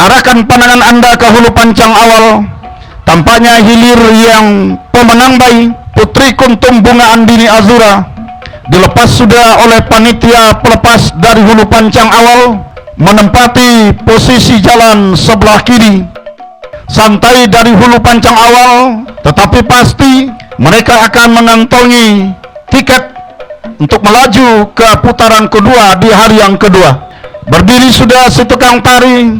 Arahkan pandangan Anda ke hulu pancang awal. Tampaknya hilir yang pemenang bayi Putri Kuntum Bunga Andini Azura dilepas sudah oleh panitia pelepas dari hulu pancang awal, menempati posisi jalan sebelah kiri. Santai dari hulu pancang awal, tetapi pasti mereka akan mengantongi tiket untuk melaju ke putaran kedua di hari yang kedua. Berdiri sudah si tukang tari,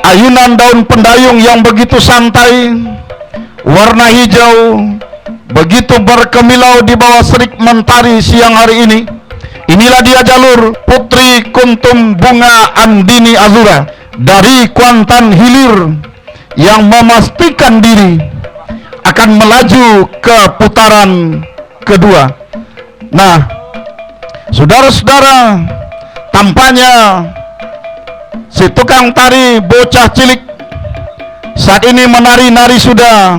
ayunan daun pendayung yang begitu santai, warna hijau, begitu berkemilau di bawah serik mentari siang hari ini. Inilah dia jalur Putri Kuntum Bunga Andini Azura dari Kuantan Hilir yang memastikan diri akan melaju ke putaran kedua. Nah, saudara-saudara, tampaknya si tukang tari bocah cilik saat ini menari-nari sudah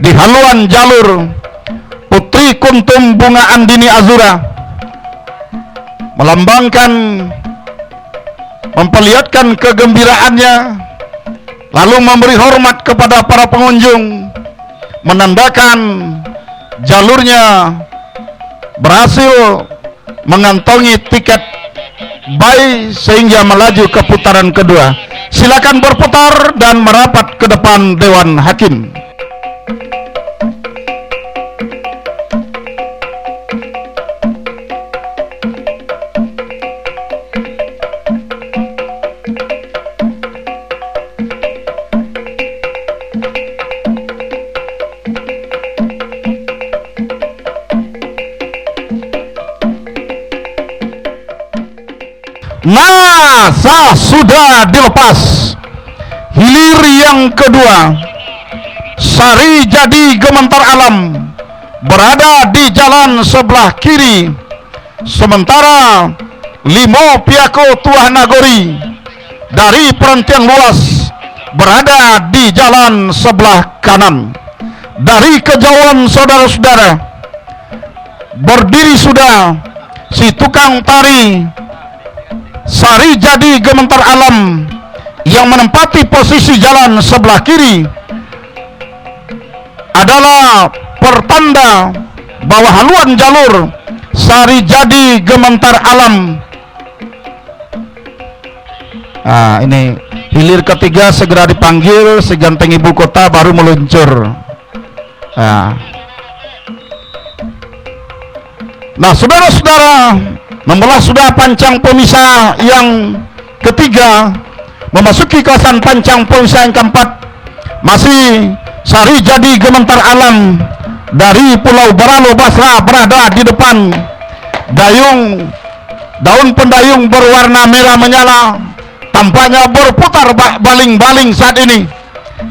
di haluan jalur Putri Kuntum Bunga Andini Azura, melambangkan, memperlihatkan kegembiraannya, lalu memberi hormat kepada para pengunjung, menandakan jalurnya berhasil mengantongi tiket baik sehingga melaju ke putaran kedua. Silakan berputar dan merapat ke depan Dewan Hakim. Nah, sudah dilepas hilir yang kedua. Sari Jadi Gementar Alam berada di jalan sebelah kiri, sementara Limo Piako Tuah Nagori dari Perhentian Luas berada di jalan sebelah kanan. Dari kejauhan saudara-saudara, berdiri sudah si tukang tari Sari Jadi Gementar Alam yang menempati posisi jalan sebelah kiri, adalah pertanda bahwa haluan jalur Sari Jadi Gementar Alam. Nah, ini hilir ketiga segera dipanggil, si ganteng ibu kota baru meluncur. Nah, saudara-saudara, membelah sudah pancang pemisah yang ketiga, memasuki kawasan pancang pemisah yang keempat. Masih Sari Jadi Gementar Alam dari Pulau Baralo Basra berada di depan. Daun pendayung berwarna merah menyala tampaknya berputar baling-baling saat ini.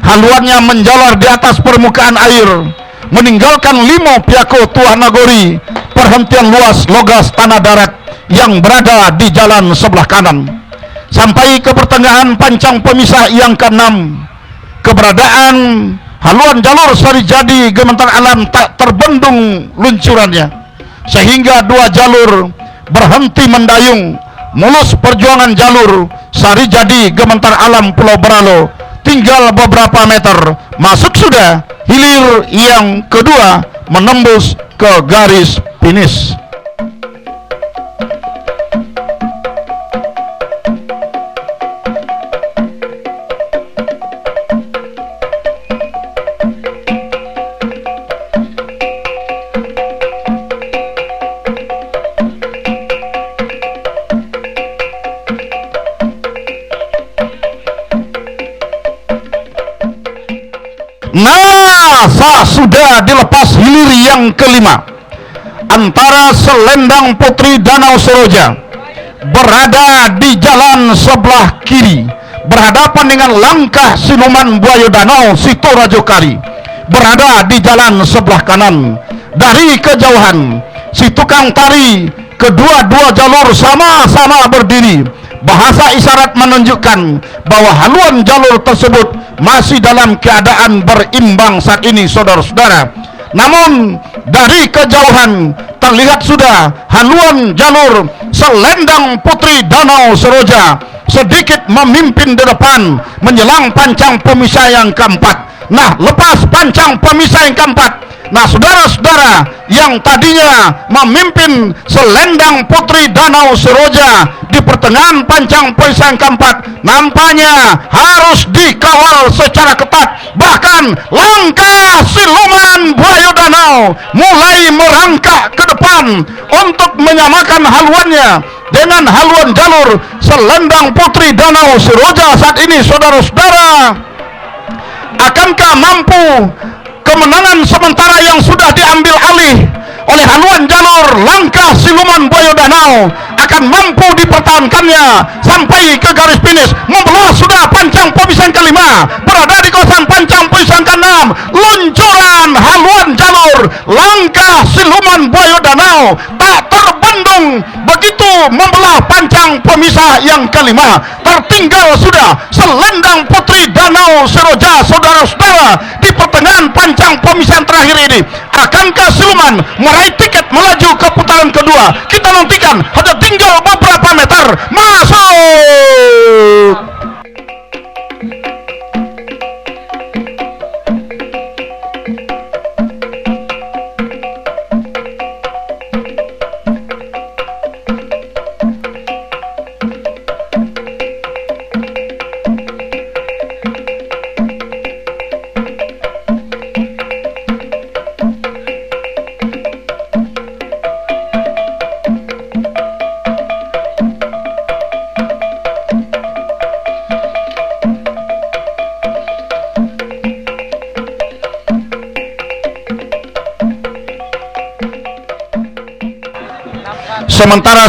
Haluannya menjalar di atas permukaan air, meninggalkan Limo Piako Tuah Nagori, Perhentian Luas Logas Tanah Darat yang berada di jalan sebelah kanan. Sampai ke pertengahan pancang pemisah yang keenam, keberadaan haluan jalur Sari Jadi Gementar Alam tak terbendung luncurannya, sehingga dua jalur berhenti mendayung. Mulus perjuangan jalur Sari Jadi Gementar Alam Pulau Baralo tinggal beberapa meter, masuk sudah hilir yang kedua, menembus ke garis finish. Nah, sudah dilepas hilir yang kelima. Antara selendang Putri Danau Seroja berada di jalan sebelah kiri, berhadapan dengan langkah siluman buaya danau Sitorajo Kari berada di jalan sebelah kanan. Dari kejauhan si tukang tari, kedua-dua jalur sama-sama berdiri. Bahasa isyarat menunjukkan bahwa haluan jalur tersebut masih dalam keadaan berimbang saat ini, saudara-saudara. Namun dari kejauhan terlihat sudah haluan jalur selendang Putri Danau Seroja sedikit memimpin di depan menjelang pancang pemisah yang keempat. Nah, lepas pancang pemisah yang keempat, nah saudara-saudara yang tadinya memimpin selendang Putri Danau Seroja di pertengahan pancang pemisah yang keempat, nampaknya harus dikawal secara ketat. Bahkan langkah siluman buaya danau mulai merangkak ke depan untuk menyamakan haluannya dengan haluan jalur selendang Putri Danau Seroja saat ini. Saudara-saudara, akankah mampu kemenangan sementara yang sudah diambil alih oleh haluan jalur langkah siluman buaya danau akan mampu dipertahankannya sampai ke garis finish? Membelah sudah pancang pemisah kelima, berada di kawasan pancang pemisah keenam. Luncuran haluan jalur langkah siluman buaya danau tak terbendung begitu membelah pancang pemisah yang kelima. Tertinggal sudah selendang Putri Danau Seroja, saudara-saudara, di pertengahan pancang pemisah terakhir ini. Akankah siluman meraih tiket melaju ke putaran kedua? Kita nantikan, hanya tinggal beberapa meter. Masuk!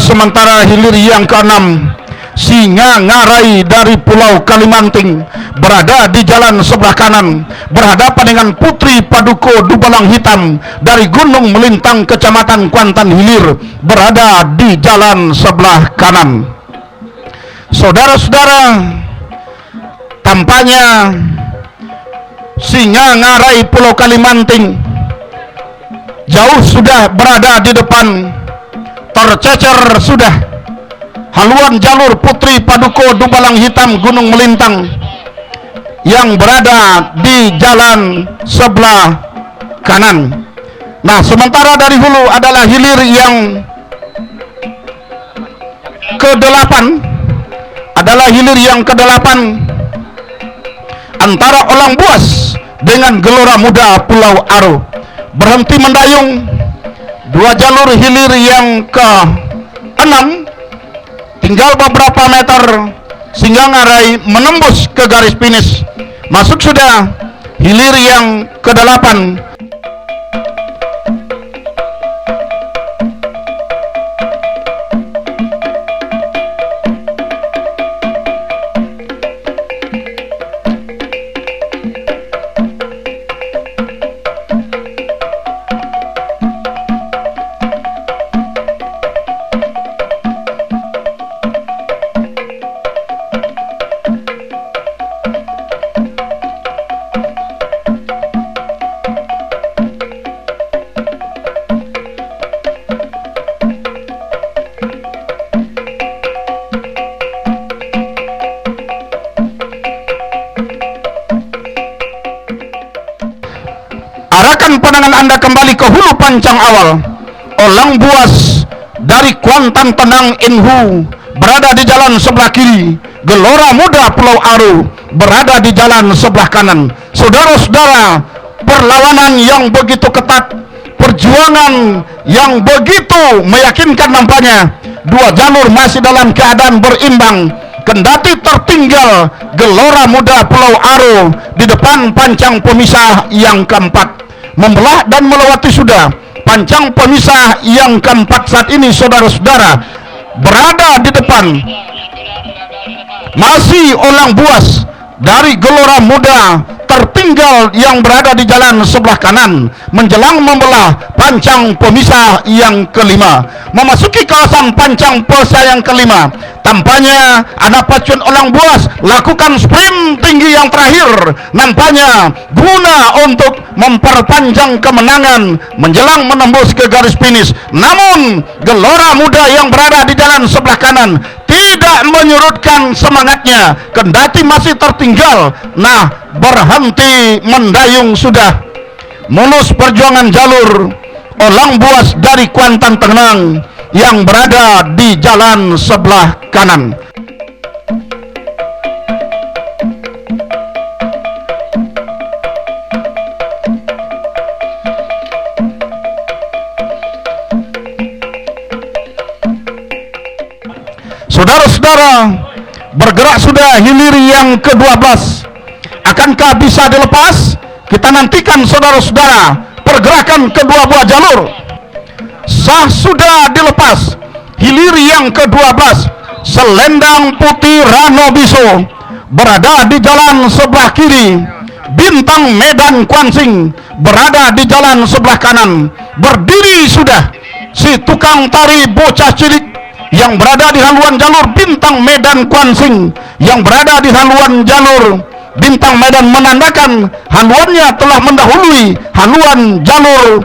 Sementara hilir yang keenam, Singa Ngarai dari Pulau Kalimanting, berada di jalan sebelah kanan, berhadapan dengan Putri Paduko Dubalang Hitam dari Gunung Melintang, Kecamatan Kuantan Hilir, berada di jalan sebelah kanan. Saudara-saudara, tampaknya Singa Ngarai Pulau Kalimanting jauh sudah berada di depan. Tercecer sudah haluan jalur Putri Paduko Dubalang Hitam Gunung Melintang yang berada di jalan sebelah kanan. Nah, sementara dari hulu adalah hilir yang ke-8, antara Olang Buas dengan Gelora Muda Pulau Aro. Berhenti mendayung. Dua jalur hilir yang ke-6, tinggal beberapa meter Singa Ngarai menembus ke garis finish. Masuk sudah hilir yang ke-8. Arahkan pandangan Anda kembali ke hulu pancang awal. Olang Buas dari Kuantan Penang Inhu berada di jalan sebelah kiri. Gelora Muda Pulau Aro berada di jalan sebelah kanan. Saudara-saudara, perlawanan yang begitu ketat, perjuangan yang begitu meyakinkan nampaknya. Dua jalur masih dalam keadaan berimbang. Kendati tertinggal Gelora Muda Pulau Aro di depan pancang pemisah yang keempat. Membelah dan melewati sudah pancang pemisah yang keempat saat ini, saudara-saudara, berada di depan masih Olang Buas dari Gelora Muda, tertinggal yang berada di jalan sebelah kanan menjelang membelah pancang pemisah yang kelima. Memasuki kawasan pancang pemisah yang kelima, tampaknya anak pacuan Olang Buas lakukan sprint tinggi yang terakhir, nampaknya guna untuk memperpanjang kemenangan menjelang menembus ke garis finish. Namun Gelora Muda yang berada di jalan sebelah kanan tidak menyurutkan semangatnya, kendati masih tertinggal. Nah, berhenti mendayung sudah. Mulus perjuangan jalur Olang Buas dari Kuantan Tenang yang berada di jalan sebelah kanan. Saudara-saudara, bergerak sudah hilir yang ke-12. Akankah bisa dilepas? Kita nantikan saudara-saudara pergerakan kedua buah jalur. Sah sudah dilepas hilir yang ke-12. Selendang putih Rano Biso berada di jalan sebelah kiri. Bintang Medan Kuansing berada di jalan sebelah kanan. Berdiri sudah si tukang tari bocah cilik yang berada di haluan jalur Bintang Medan Kuansing, yang berada di haluan jalur Bintang Medan, menandakan haluannya telah mendahului haluan jalur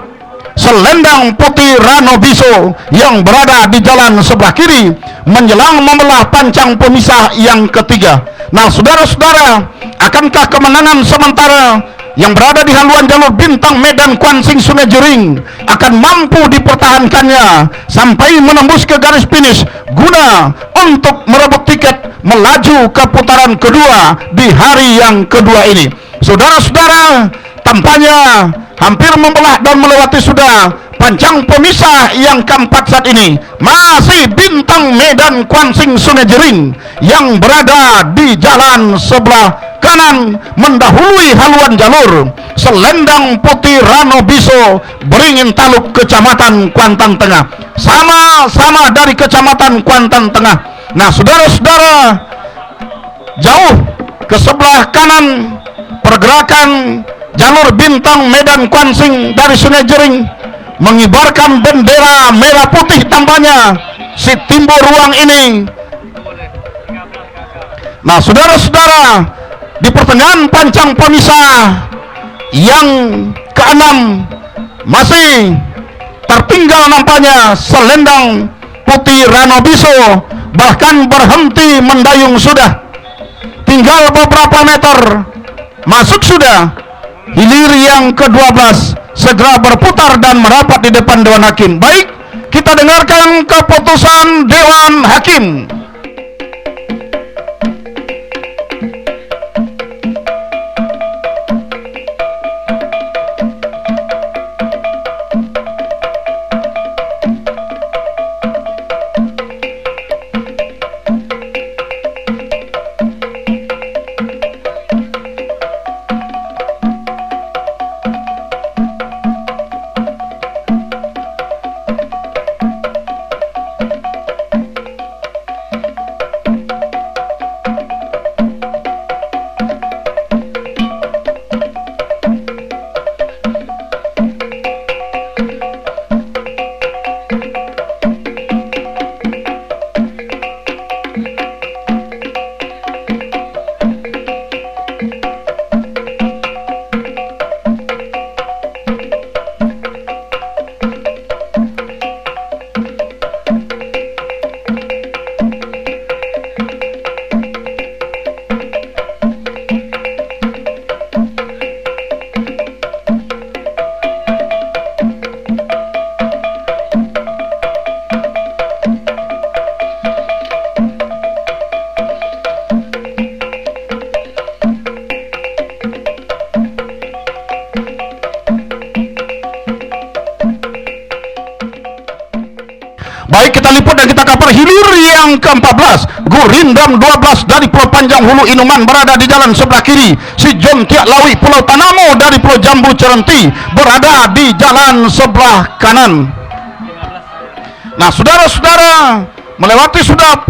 Selendang Putih Rano Biso yang berada di jalan sebelah kiri, menjelang membelah pancang pemisah yang ketiga. Nah, saudara-saudara, akankah kemenangan sementara yang berada di haluan jalur Bintang Medan Kuansing Sungai Jering akan mampu dipertahankannya sampai menembus ke garis finish guna untuk merebut tiket melaju ke putaran kedua di hari yang kedua ini? Saudara-saudara, tampaknya hampir membelah dan melewati sudah pancang pemisah yang keempat saat ini. Masih Bintang Medan Kuansing Sungai Jering yang berada di jalan sebelah kanan mendahului haluan jalur Selendang Putih Rano Biso Beringin Taluk Kecamatan Kuantan Tengah, sama-sama dari Kecamatan Kuantan Tengah. Nah, saudara-saudara, jauh ke sebelah kanan pergerakan jalur Bintang Medan Kuansing dari Sungai Jering mengibarkan bendera merah putih, tampaknya si Timbo Ruang ini. Nah, saudara-saudara, di pertengahan pancang pemisah yang keenam masih tertinggal nampaknya Selendang Putih Rano Biso, bahkan berhenti mendayung sudah. Tinggal beberapa meter masuk sudah hilir yang ke-12, segera berputar dan merapat di depan Dewan Hakim. Baik, kita dengarkan keputusan Dewan Hakim. Baik, kita liput dan kita kabar hilir yang ke-14. Gurindam 12 dari Pulau Panjang Hulu Inuman berada di jalan sebelah kiri. Si John Tiak Lawi Pulau Tanamo dari Pulau Jambu Cerenti berada di jalan sebelah kanan. Nah, saudara-saudara, melewati sudah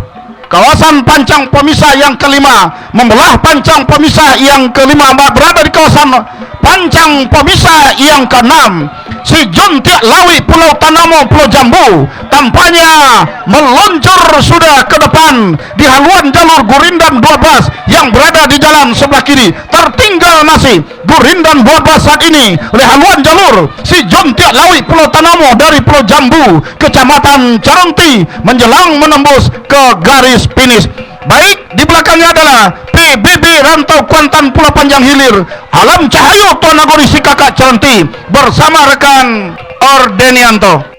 kawasan pancang pemisah yang kelima, membelah pancang pemisah yang kelima, berada di kawasan pancang pemisah yang keenam. Si John Tiak Lawi Pulau Tanamo Pulau Jambu tampaknya meluncur sudah ke depan di haluan jalur Gurindam 12 yang berada di jalan sebelah kiri. Tertinggal masih Burindan Buabas saat ini oleh haluan jalur si Jontiak Lawi Pulau Tanamo dari Pulau Jambu Kecamatan Caranti menjelang menembus ke garis finish. Baik, di belakangnya adalah PBB Rantau Kuantan Pulau Panjang Hilir Alam Cahayu Tuan Nagori si Kakak Caranti bersama rekan Ordenianto.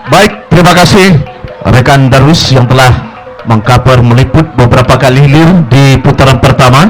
Baik, terima kasih rekan Darus yang telah mengcover meliput beberapa kali hilir di putaran pertama.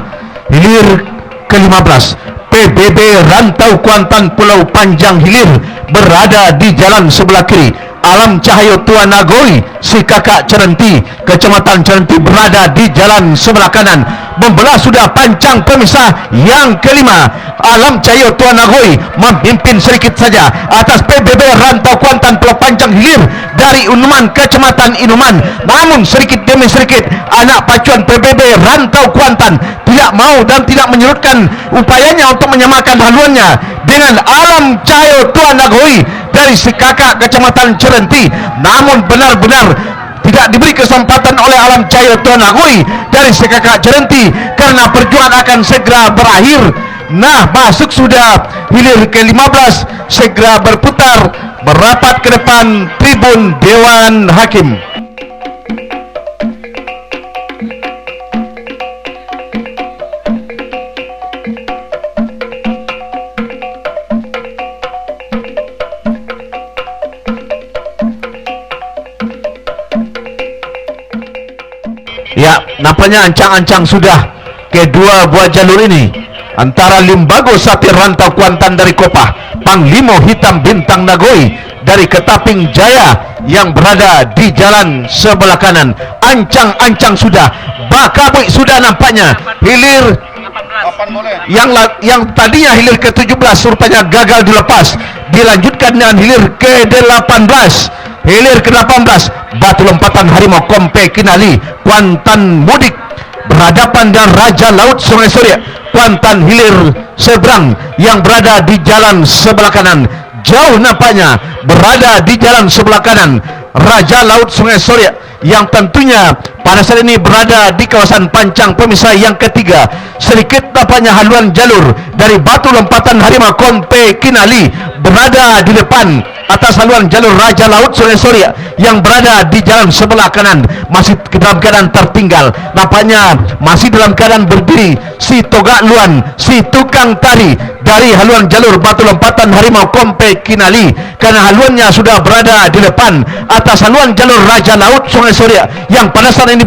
Hilir ke-15 PBB Rantau Kuantan Pulau Panjang Hilir berada di jalan sebelah kiri. Alam Cahayu Tuan Nagoi si Kakak Caranti Kecamatan Caranti berada di jalan sebelah kanan. Membelah sudah pancang pemisah yang kelima. Alam Cahayu Tuan Nagoi memimpin sedikit saja atas PBB Rantau Kuantan Pulau Panjang Hilir dari Inuman Kecamatan Inuman. Namun sedikit demi sedikit anak pacuan PBB Rantau Kuantan tidak mau dan tidak menyurutkan upayanya untuk menyamakan haluannya dengan Alam Cahayu Tuan Nagoi dari si Kakak Kecamatan Caranti. Namun benar-benar tidak diberi kesempatan oleh Alam Cahayu Tuan Nagoi dari si Kakak Caranti karena perjuangan akan segera berakhir. Nah, masuk sudah hilir ke-15, segera berputar merapat ke depan tribun Dewan Hakim. Ya, nampaknya ancang-ancang sudah kedua buah jalur ini antara Limbago Sapi Rantau Kuantan dari Kopah, Panglimo Hitam Bintang Nagoi dari Ketaping Jaya yang berada di jalan sebelah kanan. Ancang-ancang sudah, Bakabui sudah nampaknya. Hilir yang tadinya hilir ke-17 rupanya gagal dilepas, dilanjutkan dengan hilir ke-18. Hilir ke-18 Batu Lompatan Harimau Kompe Kinali Kuantan Mudik berhadapan dengan Raja Laut Sungai Surya Kuantan Hilir seberang yang berada di jalan sebelah kanan. Jauh nampaknya berada di jalan sebelah kanan Raja Laut Sungai Surya yang tentunya pada saat ini berada di kawasan pancang pemisah yang ketiga. Sedikit nampaknya haluan jalur dari Batu Lompatan Harimau Kompe Kinali berada di depan atas haluan jalur Raja Laut Sungai Surya yang berada di jalan sebelah kanan. Masih dalam keadaan tertinggal, nampaknya masih dalam keadaan berdiri si Togak Luan, si tukang tari dari haluan jalur Batu Lompatan Harimau Kompe Kinali, karena haluannya sudah berada di depan atas haluan jalur Raja Laut Sungai Surya yang pada saat ini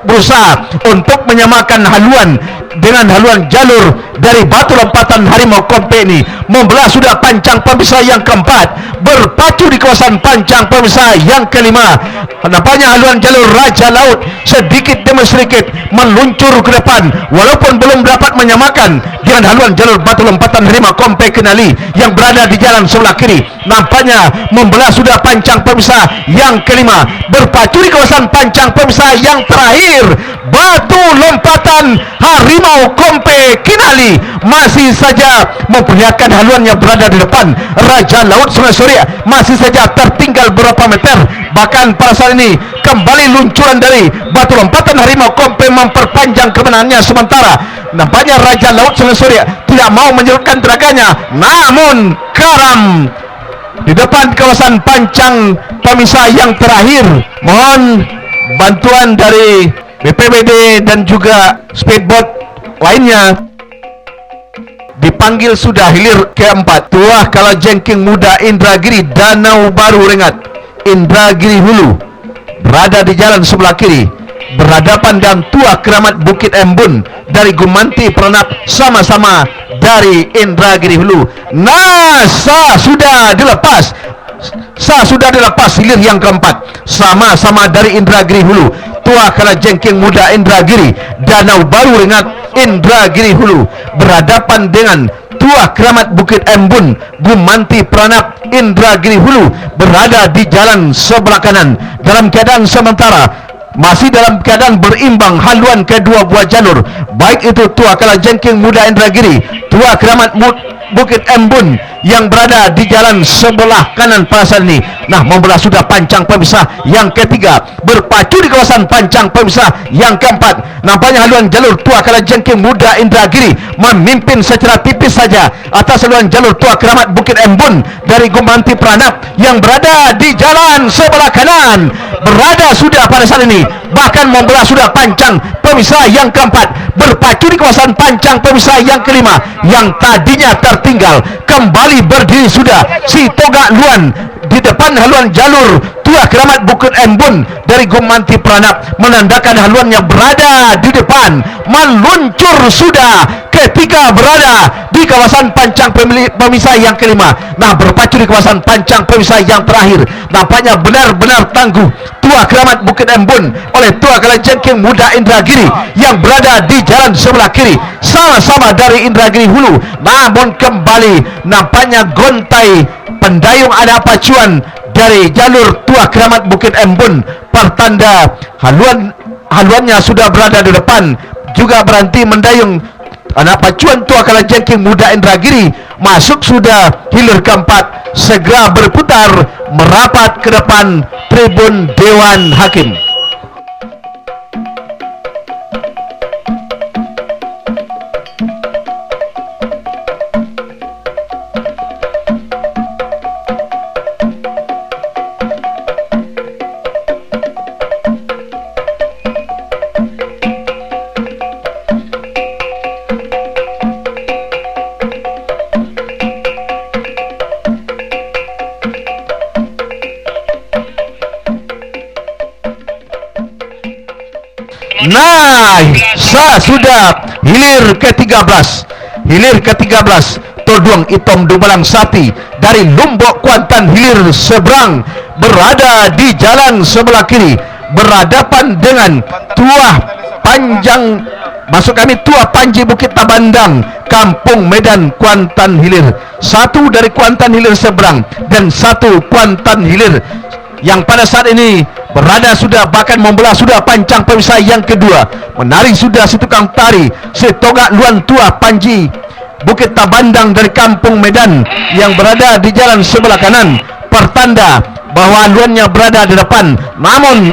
berusaha untuk menyamakan haluan dengan haluan jalur dari Batu Lompatan Harimau Kompe ini. Membelah sudah pancang pemisah yang keempat, berpacu di kawasan pancang pemisah yang kelima. Nampaknya haluan jalur Raja Laut sedikit demi sedikit meluncur ke depan walaupun belum dapat menyamakan dengan haluan jalur Batu Lompatan Harimau Kompe Kinali yang berada di jalan sebelah kiri. Nampaknya membelah sudah pancang pemisah yang kelima, berpacu di kawasan pancang pemisah yang terakhir. Batu Lompatan Harimau Kompe Kinali masih saja memperlihatkan haluannya berada di depan. Raja Laut Sungai Surya masih saja tertinggal beberapa meter. Bahkan pada saat ini kembali luncuran dari Batu Lompatan Harimau Kompe memperpanjang kemenangannya sementara. Nampaknya Raja Laut Sungai Surya tidak mau menyerutkan tenaganya, namun karam di depan kawasan pancang pemisah yang terakhir. Mohon bantuan dari BPBD dan juga speedboat lainnya. Dipanggil sudah hilir keempat, Tuah Kalajengking Muda Indragiri Danau Baru Rengat Indragiri Hulu berada di jalan sebelah kiri. berhadapan dengan Tua Keramat Bukit Embun dari Gumanti Peranap, sama-sama dari Indragiri Hulu. Nah, sudah dilepas hilir yang keempat, sama-sama dari Indragiri Hulu. Tua Kalajengking Muda Indragiri, Danau Baru Ringat Indragiri Hulu berhadapan dengan Tua Keramat Bukit Embun Gumanti Peranap Indragiri Hulu, berada di jalan sebelah kanan dalam keadaan sementara masih dalam keadaan berimbang haluan kedua buah jalur, baik itu Tua Kalajengking Muda Indragiri, Tua Keramat Bukit Embun yang berada di jalan sebelah kanan pada saat ini. Nah, membelah sudah pancang pemisah yang ketiga, berpacu di kawasan pancang pemisah yang keempat. Nampaknya haluan jalur Tua Kalajengking Muda Indragiri memimpin secara tipis saja atas haluan jalur Tua Keramat Bukit Embun dari Gumanti Peranap yang berada di jalan sebelah kanan, berada sudah pada saat ini, bahkan membelah sudah pancang pemisah yang keempat, berpacu di kawasan pancang pemisah yang kelima yang tadinya tertinggal, kembali berdiri sudah si Togak Luan di depan haluan jalur Tua Keramat Bukit Embun dari Gumanti Peranap, menandakan haluannya berada di depan, meluncur sudah ketika berada di kawasan pancang pemisah yang kelima. Nah, berpacu di kawasan pancang pemisah yang terakhir, nampaknya benar-benar tangguh Tua Keramat Bukit Embun oleh Tua Kalajengking Muda Indragiri yang berada di jalan sebelah kiri, sama-sama dari Indragiri Hulu. Namun kembali nampaknya gontai pendayung ada pacuan dari jalur Tua Keramat Bukit Embun, pertanda haluannya sudah berada di depan, juga berhenti mendayung. Anak pacuan Tua Kalajengking Muda Indragiri masuk sudah hilir keempat, segera berputar merapat ke depan tribun Dewan Hakim. Nah, sudah hilir ke-13 Toduang Itom Dumbalang Sati dari Lombok Kuantan hilir seberang, berada di jalan sebelah kiri, berhadapan dengan Tua Panji Bukit Tabandang Kampung Medan Kuantan hilir. Satu dari Kuantan hilir seberang dan satu Kuantan hilir yang pada saat ini berada sudah, bahkan membelah sudah pancang pemisah yang kedua. Menari sudah si tukang tari, si Togak Luan Tua Panji Bukit Tabandang dari Kampung Medan yang berada di jalan sebelah kanan, pertanda bahwa luannya berada di depan. Namun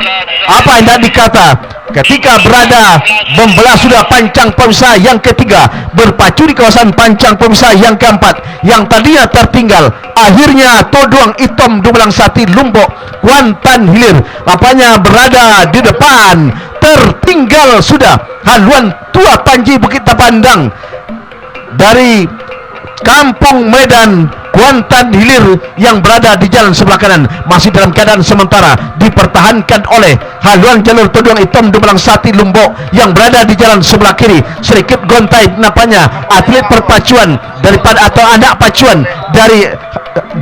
apa yang tadi dikata, ketika berada membelah sudah pancang pemisah yang ketiga, berpacu di kawasan pancang pemisah yang keempat yang tadinya tertinggal, akhirnya Toduang Itom Dumbalang Sati Lombok Kuantan hilir nampaknya berada di depan, tertinggal sudah haluan Tua Panji Bukit Tabandang dari Kampung Medan Kuantan hilir yang berada di jalan sebelah kanan, masih dalam keadaan sementara dipertahankan oleh haluan jalur Toduang Itom Dumbalang Sati Lombok yang berada di jalan sebelah kiri. Sedikit gontai nampaknya atlet perpacuan daripada atau anak pacuan dari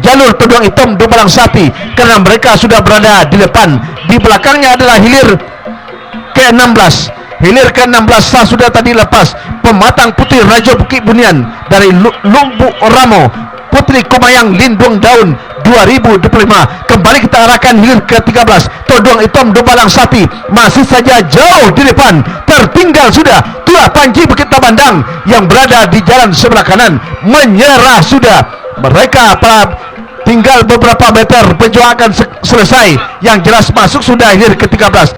jalur Toduang Itom Dumbalang Sati, karena mereka sudah berada di depan. Di belakangnya adalah hilir ke-16. Hilir ke-16 sudah tadi lepas pematang putih Raja Bukit Bunian dari Lumbuk Ramo, Putri Kumayang Lindung Daun 2025. Kembali kita arahkan hilir ke-13. Toduang Itom Dumbalang Sati masih saja jauh di depan, tertinggal sudah Tua Panji Bukit Tabandang yang berada di jalan sebelah kanan, menyerah sudah. Mereka tinggal beberapa meter, perjuangan selesai, yang jelas masuk sudah hilir ke-13.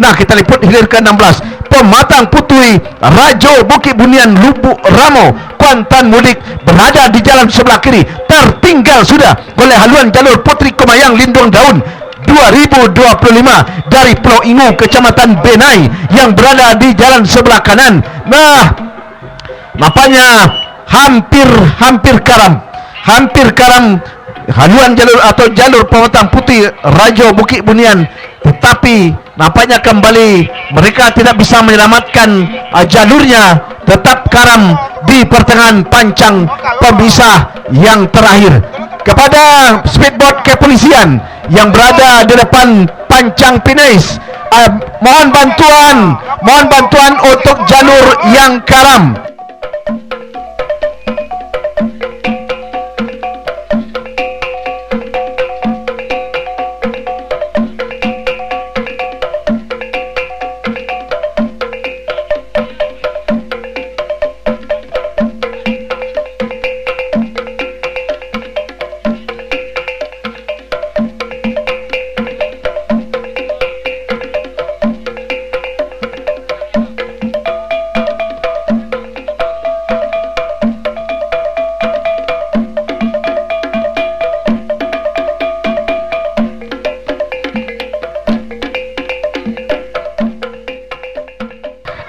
Nah, kita liput hilir ke-16. Pematang Putui Rajo Bukit Bunian Lubuk Ramo Kuantan mudik berada di jalan sebelah kiri, tertinggal sudah oleh haluan jalur Putri Kemayang Lindung Daun 2025 dari Pulau Ingu Kecamatan Benai yang berada di jalan sebelah kanan. Nah, nampaknya hampir karam haluan jalur atau jalur Pematang Putih Rajo Bukit Bunian, tetapi nampaknya kembali mereka tidak bisa menyelamatkan jalurnya, tetap karam di pertengahan pancang pemisah yang terakhir. Kepada speedboat kepolisian yang berada di depan pancang Pinais, mohon bantuan untuk jalur yang karam.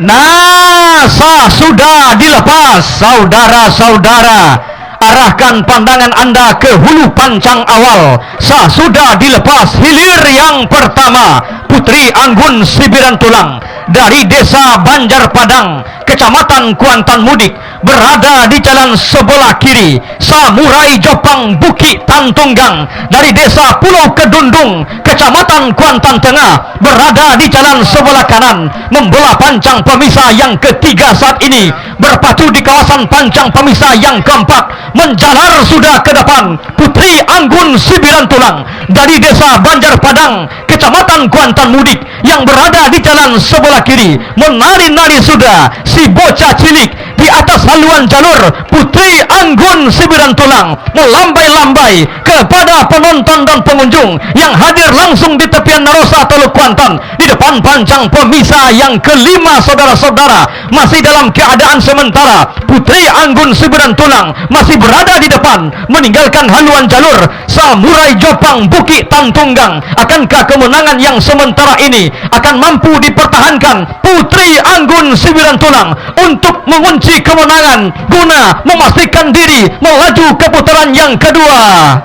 Nah, sudah dilepas, saudara-saudara. Arahkan pandangan Anda ke hulu pancang awal. Sudah dilepas hilir yang pertama. Putri Anggun Sibiran Tulang dari desa Banjar Padang, Kecamatan Kuantan Mudik, berada di jalan sebelah kiri. Samurai Jopang Bukit Tantunggang dari desa Pulau Kedundung, Kecamatan Kuantan Tengah, berada di jalan sebelah kanan, membelah pancang pemisah yang ketiga saat ini, berpacu di kawasan pancang pemisah yang keempat, menjalar sudah ke depan. Putri Anggun Sibiran Tulang dari desa Banjar Padang, Kecamatan Kuantan Mudik, yang berada di jalan sebelah kiri, menari-nari sudah si bocah cilik di atas haluan jalur. Putri Anggun Sibiran Tulang melambai-lambai kepada penonton dan pengunjung yang hadir langsung di tepian Narosa Teluk Kuantan, di depan pancang pemisah yang kelima. Saudara-saudara, masih dalam keadaan sementara Putri Anggun Sibiran Tulang masih berada di depan, meninggalkan haluan jalur Samurai Jopang Bukit Tantunggang. Akankah kemenangan yang sementara ini akan mampu dipertahankan Putri Anggun Sibiran Tulang untuk mengunci kemenangan guna memastikan diri melaju ke putaran yang kedua?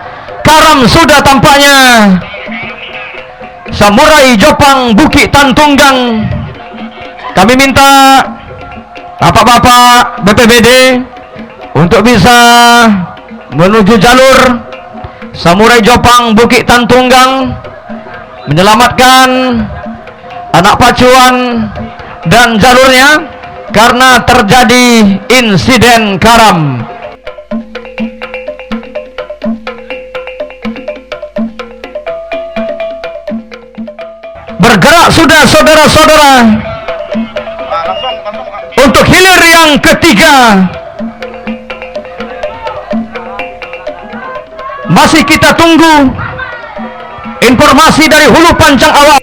Karam sudah tampaknya. Samurai Jopang Bukit Tantunggang, kami minta bapak-bapak BPBD untuk bisa menuju jalur Samurai Jopang Bukit Tantunggang, menyelamatkan anak pacuan dan jalurnya karena terjadi insiden karam. Bergerak sudah saudara-saudara untuk hilir yang ketiga. Masih kita tunggu informasi dari hulu pancang awal.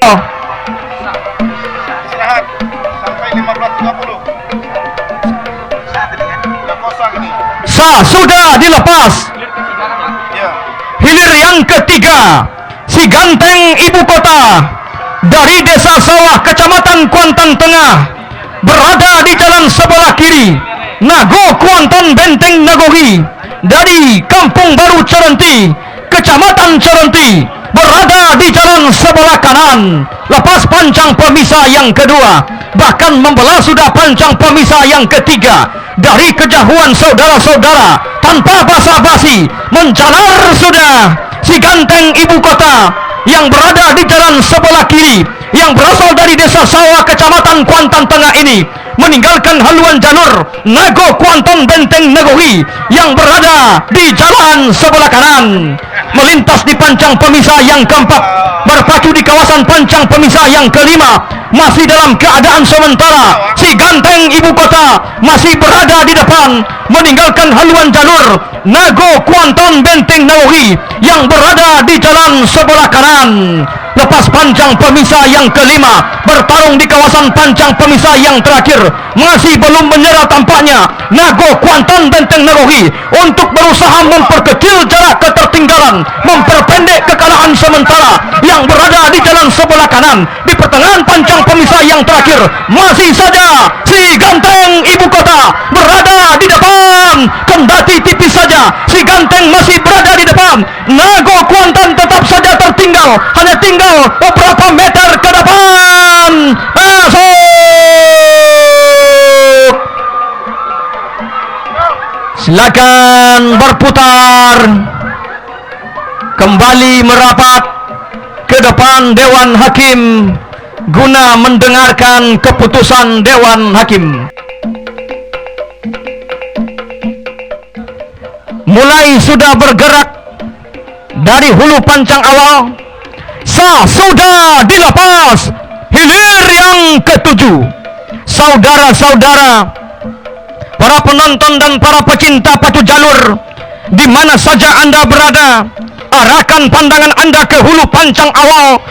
Istirahat sampai 15.30. Sudah kosong ini. Sudah dilepas. Ya. Hilir yang ketiga, si ganteng ibu kota dari desa Sawah, Kecamatan Kuantan Tengah, berada di jalan sebelah kiri. Nago Kuantan Benteng Nagori dari Kampung Baru Cerenti, Kecamatan Cerenti, berada di jalan sebelah kanan. Lepas pancang pemisah yang kedua, bahkan membelah sudah pancang pemisah yang ketiga. Dari kejauhan saudara-saudara, tanpa basa-basi, menjalar sudah si ganteng ibu kota yang berada di jalan sebelah kiri, yang berasal dari desa Sawah, Kecamatan Kuantan Tengah ini, meninggalkan haluan jalur Nago Kuantan Benteng Nagori yang berada di jalan sebelah kanan, melintas di pancang pemisah yang keempat, berpacu di kawasan pancang pemisah yang kelima, masih dalam keadaan sementara. Si ganteng ibu kota masih berada di depan, meninggalkan haluan jalur Nago Kuantan Benteng Nawawi yang berada di jalan sebelah kanan. Lepas panjang pemisah yang kelima, bertarung di kawasan panjang pemisah yang terakhir, masih belum menyerah tampaknya Nago Kuantan Benteng Nawawi untuk berusaha memperkecil jarak ketertinggalan, memperpendek kekalahan sementara yang berada di jalan sebelah kanan. Di pertengahan panjang pemisah yang terakhir, masih saja si ganteng ibu kota berada di depan. Kendati tipis saja, si ganteng masih berada di depan. Nago Kuantan tetap saja tertinggal, hanya tinggal beberapa meter ke depan. Masuk. Silakan berputar, kembali merapat ke depan Dewan Hakim guna mendengarkan keputusan Dewan Hakim. Mulai sudah bergerak dari hulu pancang awal, sudah dilepas hilir yang ketujuh. Saudara-saudara, para penonton dan para pecinta pacu jalur, di mana saja Anda berada, arahkan pandangan Anda ke hulu pancang awal.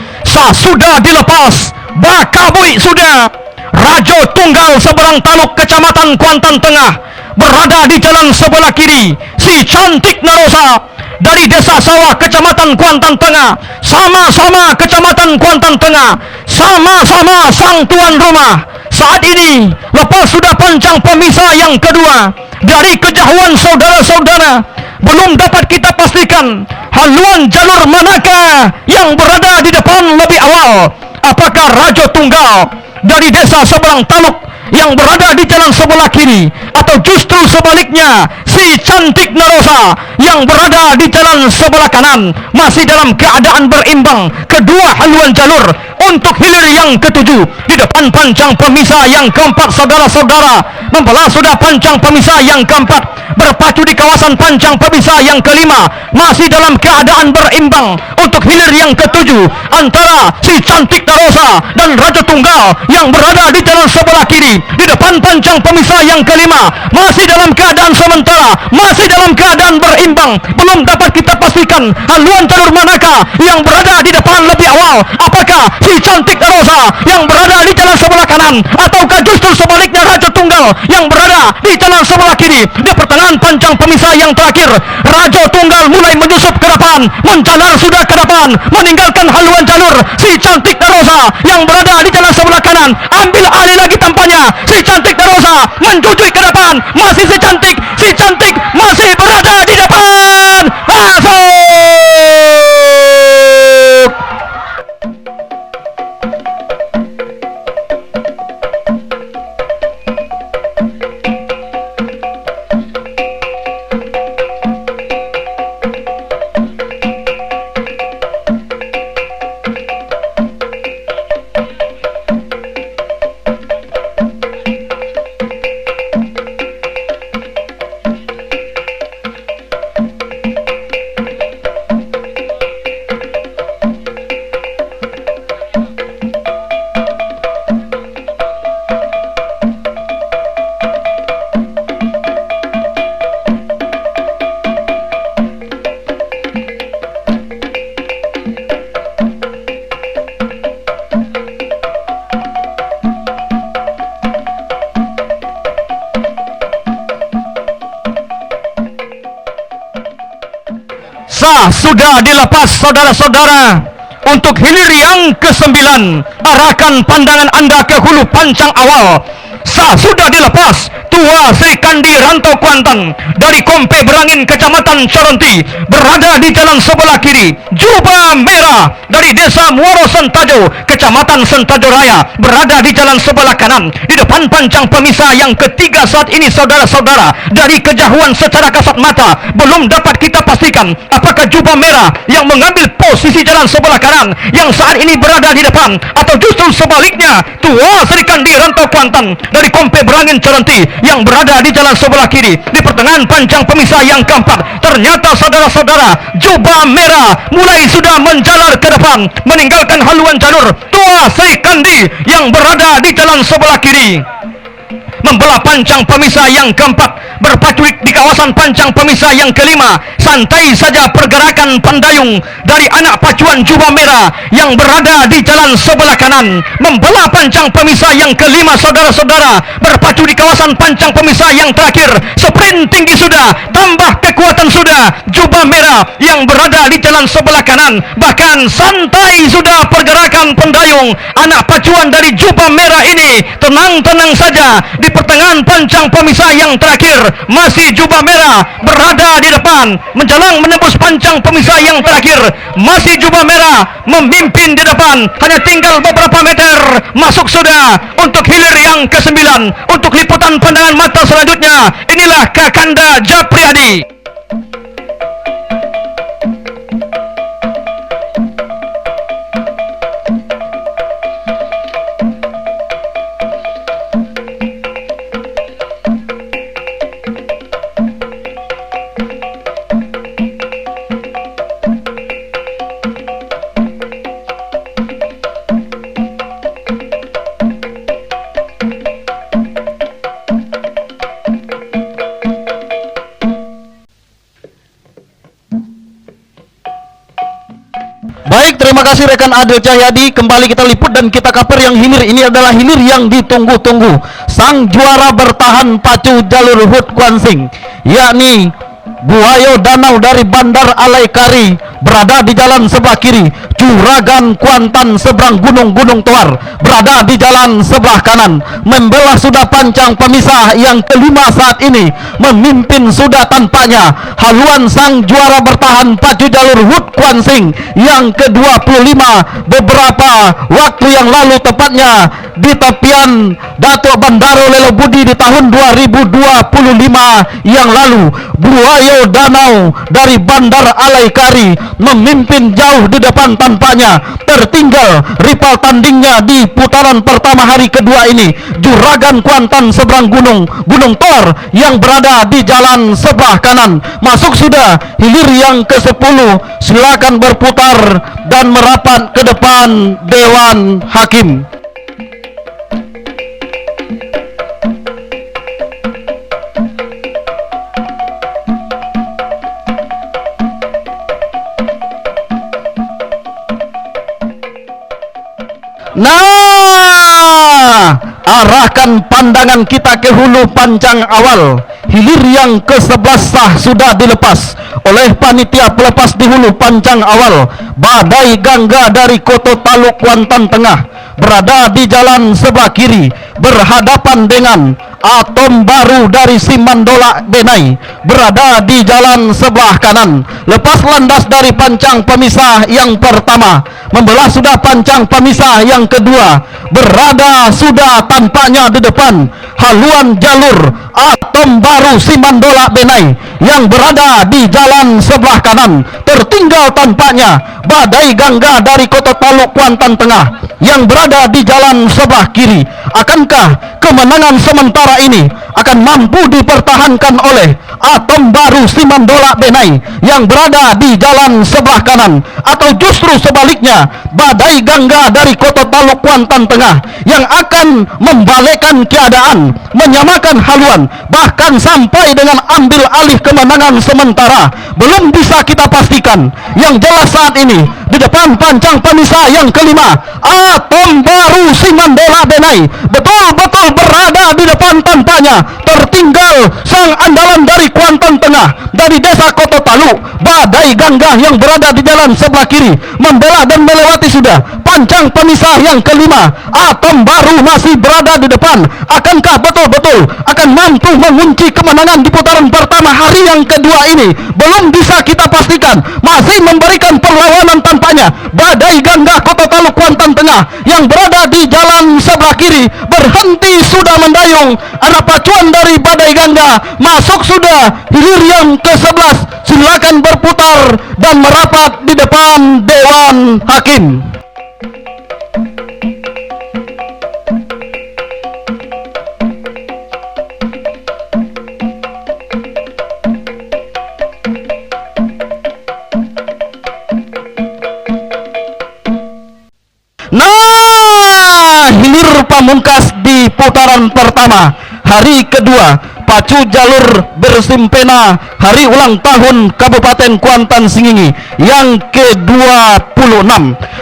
Sudah dilepas, Bakabui sudah. Rajo Tunggal seberang taluk Kecamatan Kuantan Tengah berada di jalan sebelah kiri. Si cantik Narosa dari Desa Sawah Kecamatan Kuantan Tengah, sama-sama Kecamatan Kuantan Tengah, sama-sama sang tuan rumah. Saat ini lepas sudah panjang pemisah yang kedua, dari kejauhan saudara-saudara belum dapat kita pastikan haluan jalur manakah yang berada di depan lebih awal. Apakah Rajo Tunggal dari desa seberang taluk yang berada di jalan sebelah kiri, atau justru sebaliknya si cantik Narosa yang berada di jalan sebelah kanan? Masih dalam keadaan berimbang kedua haluan jalur untuk hilir yang ketujuh. Di depan panjang pemisah yang keempat, saudara-saudara, membelah sudah panjang pemisah yang keempat, berpacu di kawasan panjang pemisah yang kelima, masih dalam keadaan berimbang untuk hilir yang ketujuh antara si cantik Narosa dan Raja Tunggal yang berada di jalan sebelah kiri. Di depan panjang pemisah yang kelima, masih dalam keadaan sementara, masih dalam keadaan berimbang. Belum dapat kita pastikan haluan jalur manakah yang berada di depan lebih awal. Apakah si cantik Narosa yang berada di jalan sebelah kanan, ataukah justru sebaliknya Raja Tunggal yang berada di jalan sebelah kiri? Di pertengahan panjang pemisah yang terakhir, Raja Tunggal mulai menyusup ke depan, menjalar sudah ke depan, meninggalkan haluan jalur. Si cantik Narosa yang berada di jalan sebelah kanan ambil alih lagi tampaknya. Si cantik Narosa mencucui ke depan, masih si cantik masih berada di depan. Masuk. Sudah dilepas, saudara-saudara, untuk hilir yang ke-9. Arahkan pandangan Anda ke hulu pancang awal. Sudah dilepas Tua Sri Kandi Rantau Kuantan dari Kompe Berangin Kecamatan Coronti berada di jalan sebelah kiri. Jubah merah dari Desa Muaro Sentajo Kecamatan Sentajo Raya berada di jalan sebelah kanan. Di depan panjang pemisah yang ketiga saat ini, saudara-saudara, dari kejauhan secara kasat mata belum dapat kita pastikan apakah jubah merah yang mengambil posisi jalan sebelah kanan yang saat ini berada di depan, atau justru sebaliknya Tua Sri Kandi Rantau Kuantan dari Kompe Berangin Coronti yang berada di jalan sebelah kiri. Di pertengahan panjang pemisah yang keempat, ternyata saudara-saudara, jubah merah mulai sudah menjalar ke depan, meninggalkan haluan jalur. Tua Sri Kandi yang berada di jalan sebelah kiri membelah pancang pemisah yang keempat, berpacu di kawasan pancang pemisah yang kelima. Santai saja pergerakan pendayung dari anak pacuan jubah merah yang berada di jalan sebelah kanan, membelah pancang pemisah yang kelima. Saudara-saudara, berpacu di kawasan pancang pemisah yang terakhir. Sprint tinggi sudah, tambah kekuatan sudah jubah merah yang berada di jalan sebelah kanan. Bahkan santai sudah pergerakan pendayung anak pacuan dari jubah merah ini. Tenang-tenang saja di pertengahan pancang pemisah yang terakhir. Masih jubah merah berada di depan, menjelang menembus pancang pemisah yang terakhir. Masih jubah merah memimpin di depan, hanya tinggal beberapa meter masuk sudah untuk hilir yang ke-9. Untuk liputan pandangan mata selanjutnya, inilah Kakanda Japriyadi. Baik, terima kasih rekan Adil Cahyadi. Kembali kita liput dan kita cover yang hilir. Ini adalah hilir yang ditunggu-tunggu. Sang juara bertahan pacu jalur Hut Kuansing, yakni Buayo Danau dari Bandar Alaikari, berada di jalan sebelah kiri. Juragan Kuantan seberang Gunung Toar berada di jalan sebelah kanan. Membelah sudah pancang pemisah yang kelima saat ini. Memimpin sudah tampaknya haluan sang juara bertahan pacu jalur Hut Kuansing yang ke-25 beberapa waktu yang lalu, tepatnya di tepian Datuk Bandaro Lelo Budi di tahun 2025 yang lalu. Buayo Danau dari Bandar Alaikari memimpin jauh di depan, tampaknya tertinggal rival tandingnya di putaran pertama hari kedua ini. Juragan Kuantan seberang Gunung Toar yang berada di jalan sebelah kanan. Masuk sudah hilir yang ke-10. Silakan berputar dan merapat ke depan Dewan Hakim. Nah, arahkan pandangan kita ke hulu pancang awal. Hilir yang ke-11 sah sudah dilepas oleh panitia pelepas di hulu pancang awal. Badai Gangga dari Koto Taluk Kuantan Tengah berada di jalan sebelah kiri, berhadapan dengan Atom Baru dari Simandola Benai berada di jalan sebelah kanan. Lepas landas dari pancang pemisah yang pertama, membelah sudah pancang pemisah yang kedua, berada sudah tampaknya di depan haluan jalur Atom Baru Simandola Benai yang berada di jalan sebelah kanan. Tertinggal tampaknya Badai Gangga dari Kota Taluk Kuantan Tengah yang berada di jalan sebelah kiri. Akankah kemenangan sementara ini akan mampu dipertahankan oleh Atom Baru Simandola Benai yang berada di jalan sebelah kanan, atau justru sebaliknya Badai Gangga dari Kota Taluk Kuantan Tengah yang akan membalikkan keadaan, menyamakan haluan, bahkan sampai dengan ambil alih kemenangan sementara? Belum bisa kita pastikan. Yang jelas saat ini di depan pancang pemisah yang kelima, Atom Baru Simandola Benai betul-betul berada di depan, tampaknya tertinggal sang andalan dari Kuantan Tengah dari desa Koto Taluk. Badai Gangga yang berada di jalan sebelah kiri membela dan melewati sudah pancang pemisah yang kelima. Atom Baru masih berada di depan. Akankah betul-betul akan mampu mengunci kemenangan di putaran pertama hari yang kedua ini? Belum bisa kita pastikan. Masih memberikan perlawanan tampaknya Badai Gangga Kota Taluk Kuantan Tengah yang berada di jalan sebelah kiri. Berhenti sudah mendayung anak pacuan dari Badai Gangga. Masuk sudah hilir yang ke-11. Silakan berputar dan merapat di depan Dewan Hakim. pamungkas di putaran pertama. Hari kedua, pacu jalur bersimpena hari ulang tahun Kabupaten Kuantan Singingi yang ke-26.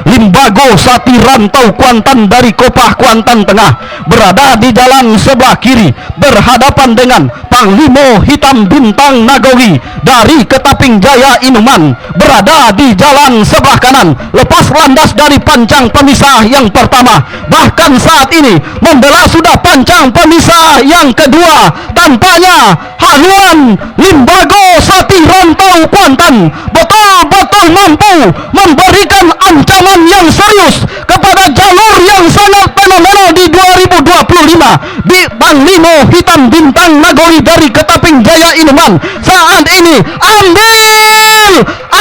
Limbago Sati Rantau Kuantan dari Kopah Kuantan Tengah berada di jalan sebelah kiri berhadapan dengan Panglima Hitam Bintang Nagowi dari Ketaping Jaya Inuman berada di jalan sebelah kanan lepas landas dari pancang pemisah yang pertama. Bahkan saat ini membela sudah pancang pemisah yang kedua. Tampaknya haluan Limbago Sati Rantau Kuantan betul-betul mampu memberikan ancaman yang serius kepada jalur yang sangat fenomenal di 2025 di Panglima Hitam Bintang Nagowi dari Ketaping Jaya Inuman. Saat ini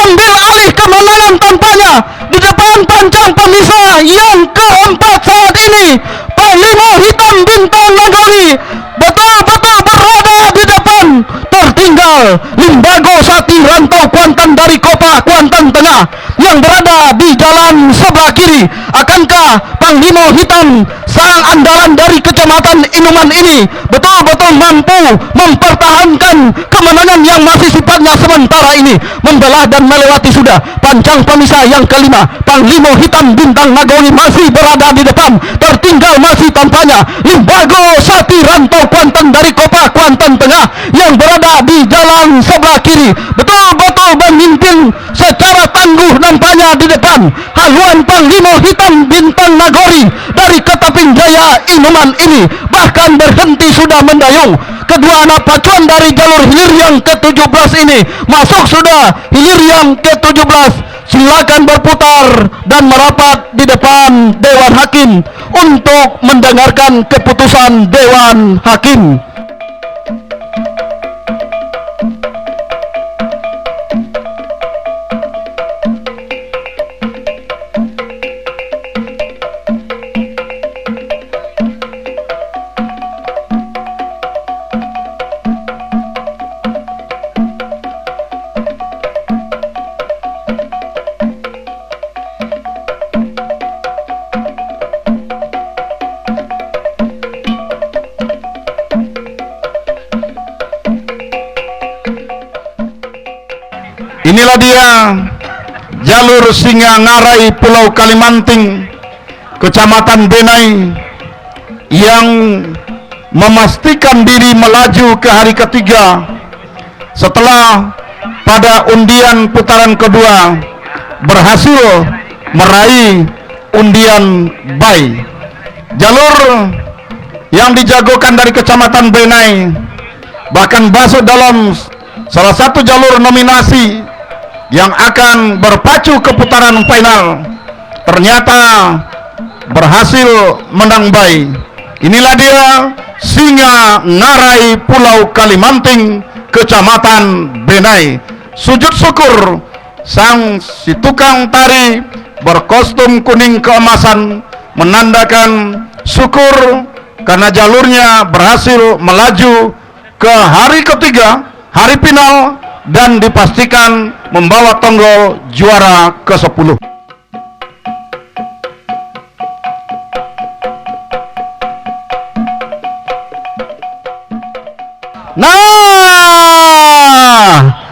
ambil alih kemenangan tampaknya di depan pancang pemisah yang keempat. Saat ini Panglima Hitam Bintang Nagowi betul-betul berada di depan. Tertinggal Limbago Sati Rantau Kuantan dari Kopah Kuantan Tengah yang berada di jalan sebelah kiri. Akankah Panglima Hitam sang andalan dari Kecamatan Inuman ini betul-betul mampu mempertahankan kemenangan yang masih sifatnya sementara ini, membelah dan melewati sudah pancang pemisah yang kelima? Panglima Hitam Bintang Nagowi masih berada di depan. Tertinggal masih tampaknya Limbago Sati Rantau Kuantan dari Kopah Kuantan Tengah yang berada di jalan sebelah kiri betul-betul memimpin secara tangguh nampaknya di depan. Haluan Panglima Hitam Bintang Nagowi dari Ketaping Jaya Inuman ini bahkan berhenti sudah mendayung. Kedua anak pacuan dari jalur hilir yang ke-17 ini masuk sudah hilir yang ke-17. Silakan berputar dan merapat di depan Dewan Hakim untuk mendengarkan keputusan Dewan Hakim. Inilah dia jalur Singa Ngarai Pulau Kalimanting, Kecamatan Benai, yang memastikan diri melaju ke hari ketiga setelah pada undian putaran kedua berhasil meraih undian bay. Jalur yang dijagokan dari Kecamatan Benai bahkan masuk dalam salah satu jalur nominasi yang akan berpacu ke putaran final, ternyata berhasil menang bay. Inilah dia Singa Ngarai Pulau Kalimanting, Kecamatan Benai. Sujud syukur sang si tukang tari berkostum kuning keemasan menandakan syukur karena jalurnya berhasil melaju ke hari ketiga, hari final, dan dipastikan membawa tonggol juara ke-10. Nah,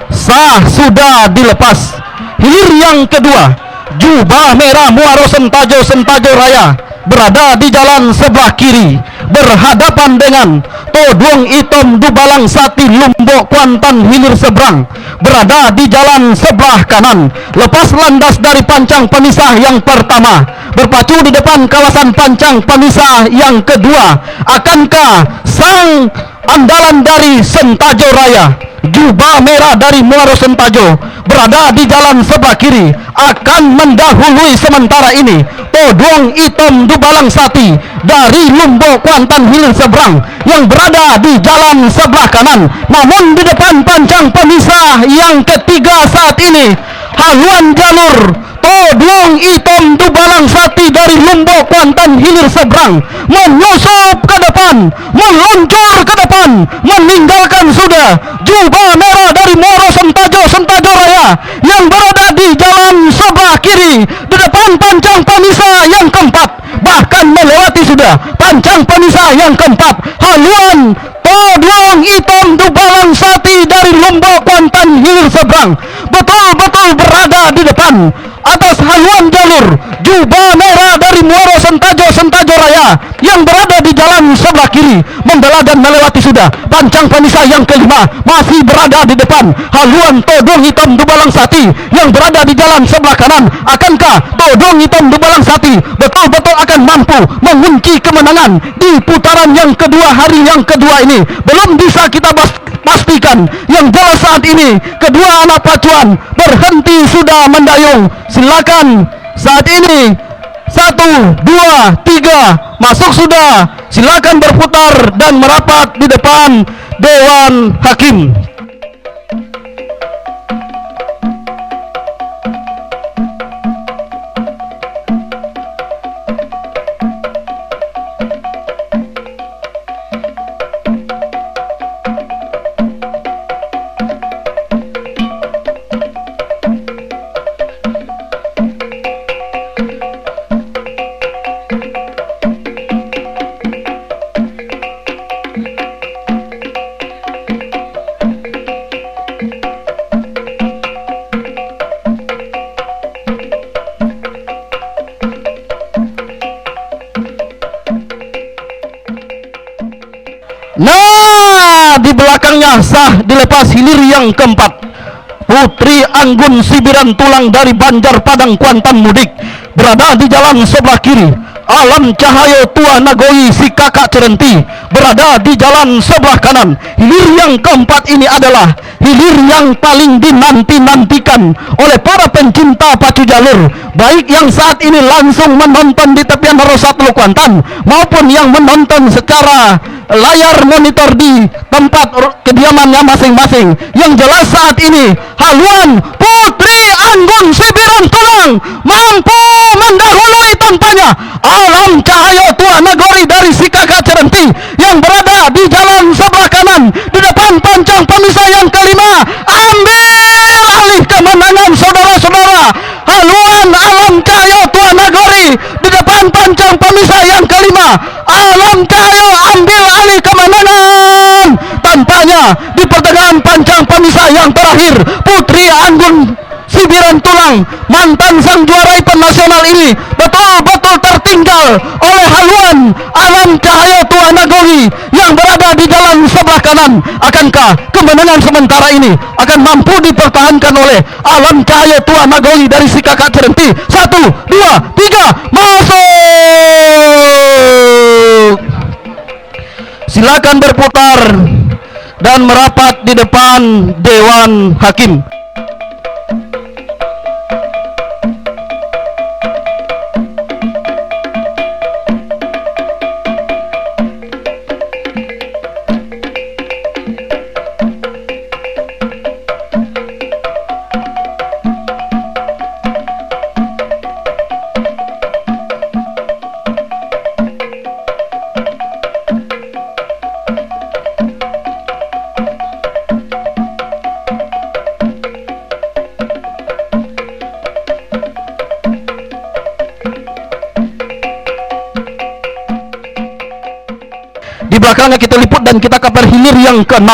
sah sudah dilepas. Hilir yang kedua, jubah merah Muaro Sentajo Raya berada di jalan sebelah kiri berhadapan dengan Toduong Itom Dubalang Sati Lumbok Kuantan hilir seberang berada di jalan sebelah kanan lepas landas dari pancang pemisah yang pertama berpacu di depan kawasan pancang pemisah yang kedua. Akankah sang andalan dari Sentajo Raya, jubah merah dari Muaro Sentajo berada di jalan sebelah kiri akan mendahului sementara ini Toduong Itom Dubalang Sati dari Lumbok Kuantan hilir seberang yang berada di jalan sebelah kanan? Namun di depan pancang pemisah yang ketiga saat ini haluan jalur Toduong Itom Dubalang Sati dari Lumbok Kuantan hilir seberang menyusup ke depan, meluncur ke depan, meninggalkan sudah jubah merah dari Muaro Sentajo Raya yang berada di jalan sebelah kiri di depan pancang pemisah yang keempat, bahkan melewati sudah sudah pancang pemisah yang keempat haluan todong hitam dubalang sati dari Lombok Kuantan hilir seberang betul-betul berada di depan. Atas haluan jalur jubah merah dari Muaro Sentajo Raya yang berada di jalan sebelah kiri membela dan melewati sudah pancang pemisah yang kelima masih berada di depan haluan todong hitam dubalang sati yang berada di jalan sebelah kanan. Akankah todong hitam dubalang sati betul-betul akan mampu mengunci kemenangan di putaran yang kedua hari yang kedua ini? Belum bisa kita pastikan. Yang jelas saat ini kedua anak pacuan berhenti sudah mendayung. Silakan saat ini 1, 2, 3 masuk sudah. Silakan berputar dan merapat di depan Dewan Hakim. Nah, di belakangnya sah dilepas hilir yang keempat. Putri Anggun Sibiran Tulang dari Banjar Padang Kuantan mudik berada di jalan sebelah kiri. Alam Cahayo Tua Nagoi si kakak Cerenti berada di jalan sebelah kanan. Hilir yang keempat ini adalah hilir yang paling dinanti-nantikan oleh para pencinta pacu jalur, baik yang saat ini langsung menonton di tepian Rosa Teluk Kuantan maupun yang menonton secara layar monitor di tempat kediamannya masing-masing. Yang jelas saat ini haluan Putri Anggun Sibiran Tulang mampu mendahului tanpanya Alam Cahayo Tua Nagori dari si kakak Cerenti yang berada di jalan sebelah kanan di depan pancang pemisah yang kelima. Ambil alih kemenangan saudara-saudara, haluan Alam Cahayo Tua Nagori di depan pancang pemisah yang kelima. Alam Cahayo ambil alih kemenangan. Tampaknya di pertengahan pancang pemisah yang terakhir Putri Anggun Sibiran Tulang mantan sang juara event nasional ini betul-betul tertinggal oleh haluan Alam Cahayo Tua Nagori yang berada di jalan sebelah kanan. Akankah kemenangan sementara ini akan mampu dipertahankan oleh Alam Cahayo Tua Nagori dari si kakak Cerenti? 1, 2, 3 masuk. Silakan berputar dan merapat di depan Dewan Hakim. Di belakangnya kita liput dan kita kapal hilir yang ke-6.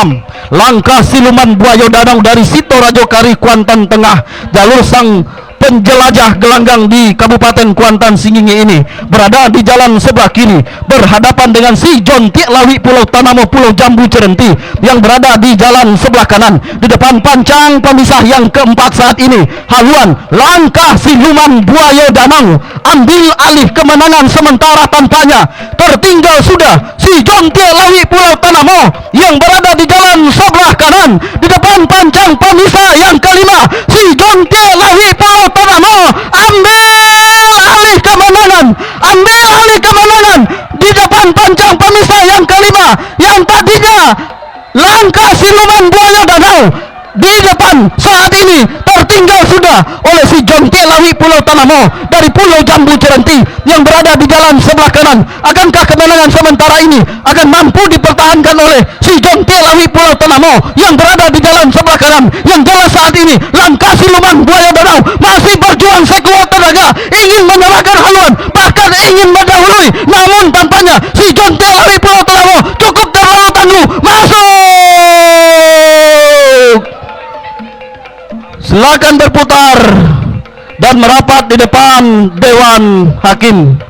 Langkah siluman buaya danau dari Sitorajo Kari Kuantan Tengah, jalur sang penjelajah gelanggang di Kabupaten Kuantan Singingi ini berada di jalan sebelah kiri berhadapan dengan si John Tiaklawi Pulau Tanamo Pulau Jambu Cerenti yang berada di jalan sebelah kanan. Di depan pancang pemisah yang keempat saat ini haluan langkah siluman buaya danau ambil alih kemenangan sementara tampaknya tertinggal sudah si John Tiaklawi Pulau Tanamo yang berada di jalan sebelah kanan. Di depan pancang pemisah yang kelima si John Tiaklawi Pulau Tanamo ambil alih kemenangan di depan pancang pemisah yang kelima yang tadinya langkah siluman buaya danau di depan saat ini tertinggal sudah oleh si John T. Lawi Pulau Tanamo dari Pulau Jambu Ciranti yang berada di jalan sebelah kanan. Akankah kemenangan sementara ini akan mampu dipertahankan oleh si John T. Lawi Pulau Tanamo yang berada di jalan sebelah kanan? Yang jelas saat ini langkah siluman buaya danau masih berjuang sekuat tenaga ingin menyerahkan haluan, bahkan ingin mendahului, namun tampaknya si John T. Lawi Pulau Tanamo cukup terlalu tangguh. Masuk, silakan berputar dan merapat di depan Dewan Hakim.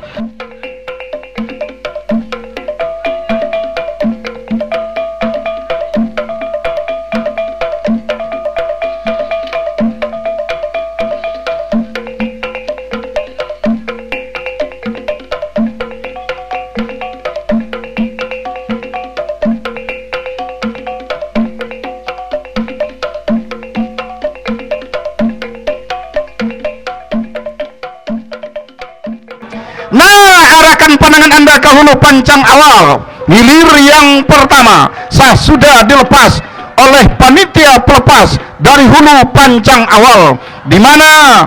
Arahkan pandangan Anda ke hulu pancang awal. Hilir yang pertama sudah dilepas oleh panitia pelepas dari hulu pancang awal, di mana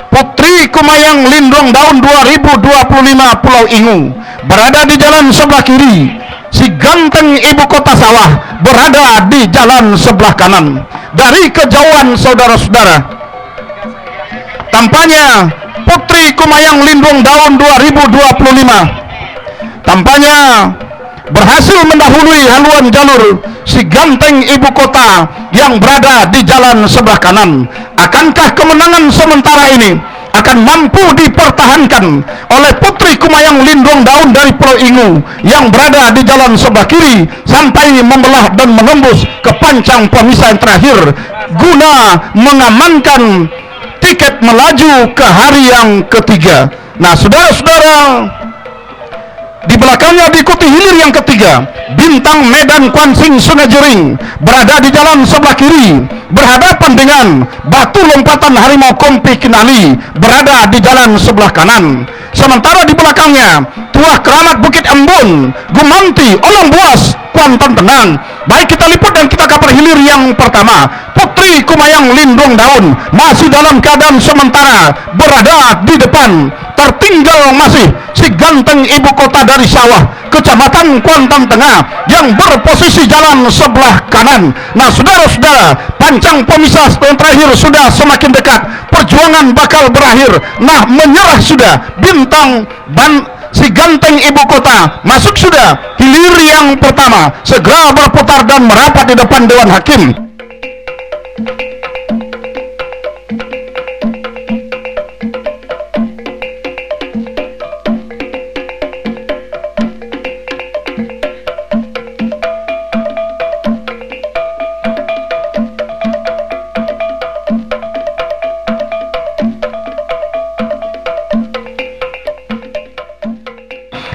Putri Kumayang Lindung Daun 2025 Pulau Ingu berada di jalan sebelah kiri. Si Ganteng Ibu Kota Sawah berada di jalan sebelah kanan. Dari kejauhan saudara-saudara, tampaknya Putri Kumayang Lindung Daun 2025 tampaknya berhasil mendahului haluan jalur si Ganteng Ibu Kota yang berada di jalan sebelah kanan. Akankah kemenangan sementara ini akan mampu dipertahankan oleh Putri Kumayang Lindung Daun dari Pulau Ingu yang berada di jalan sebelah kiri sampai membelah dan menembus ke pancang pemisah yang terakhir guna mengamankan tiket melaju ke hari yang ketiga. Nah, saudara-saudara, di belakangnya diikuti hilir yang ketiga, Bintang Medan Kuansing Sungai Jering berada di jalan sebelah kiri berhadapan dengan Batu Lompatan Harimau Kompi Kinali berada di jalan sebelah kanan. Sementara di belakangnya Tuah Keramat Bukit Embun, Gumanti, Olong Buas, Kuantan Tenang. Baik, kita liput dan kita kabar hilir yang pertama. Putri Kumayang Lindung Daun masih dalam keadaan sementara berada di depan. Tertinggal masih si Ganteng Ibu Kota dari Sawah, Kecamatan Kuantan Tengah yang berposisi jalan sebelah kanan. Nah, saudara-saudara, pancang pemisah yang terakhir sudah semakin dekat. Perjuangan bakal berakhir. Nah, menyerah sudah Bintang dan si Ganteng Ibu Kota. Masuk sudah hilir yang pertama, segera berputar dan merapat di depan Dewan Hakim.